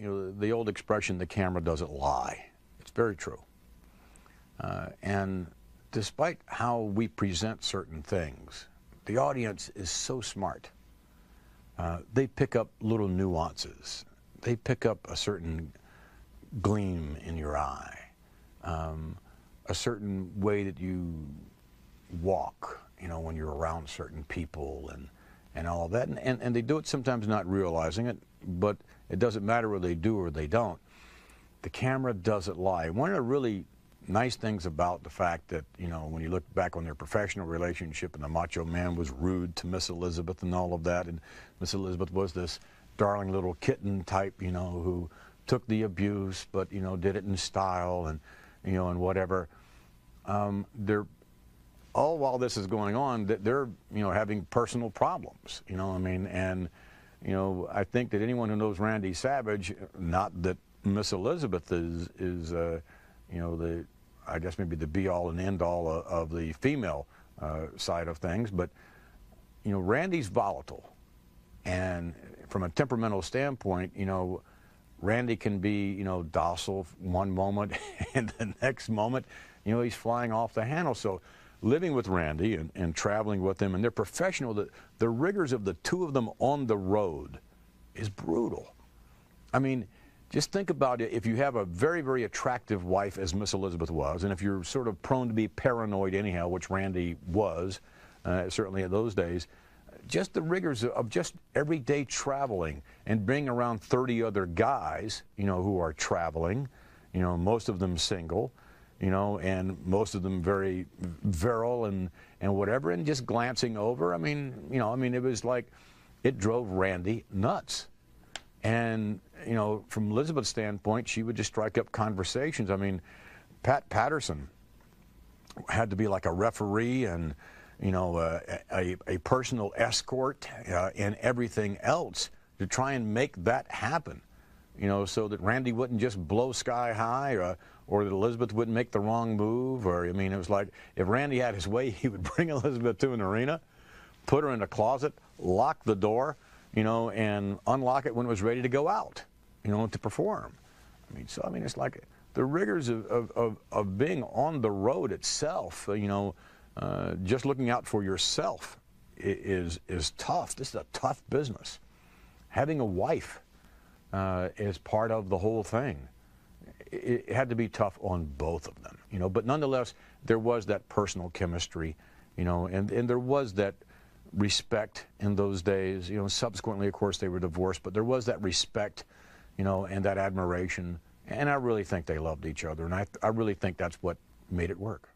the old expression, the camera doesn't lie. It's very true. And despite how we present certain things, the audience is so smart. They pick up little nuances. They pick up a certain gleam in your eye, a certain way that you walk, when you're around certain people and all of that. And they do it sometimes not realizing it, but it doesn't matter whether they do or they don't. The camera doesn't lie. One of the really nice things about the fact that, when you look back on their professional relationship and the Macho Man was rude to Miss Elizabeth and all of that, and Miss Elizabeth was this darling little kitten type, who took the abuse, but, did it in style and, and whatever. They're, all while this is going on, they're, having personal problems, and, I think that anyone who knows Randy Savage, not that Miss Elizabeth is I guess maybe the be-all and end-all of the female side of things, but, Randy's volatile. And from a temperamental standpoint, Randy can be, docile one moment, and the next moment, he's flying off the handle. So living with Randy and traveling with him, and they're professional, the rigors of the two of them on the road is brutal. I mean, just think about it. If you have a very, very attractive wife, as Miss Elizabeth was, and if you're sort of prone to be paranoid anyhow, which Randy was, certainly in those days, just the rigors of just everyday traveling and being around 30 other guys, who are traveling, most of them single, and most of them very virile and whatever, and just glancing over. I mean, it was like, it drove Randy nuts. And, from Elizabeth's standpoint, she would just strike up conversations. I mean, Pat Patterson had to be like a referee and, a personal escort and everything else to try and make that happen, so that Randy wouldn't just blow sky high or that Elizabeth wouldn't make the wrong move. Or, it was like, if Randy had his way, he would bring Elizabeth to an arena, put her in a closet, lock the door, and unlock it when it was ready to go out, to perform. It's like the rigors of being on the road itself, just looking out for yourself is tough. This is a tough business. Having a wife is part of the whole thing. It had to be tough on both of them, but nonetheless, there was that personal chemistry, and there was that respect in those days. Subsequently, of course, they were divorced, but there was that respect, and that admiration, and I really think they loved each other, and I really think that's what made it work.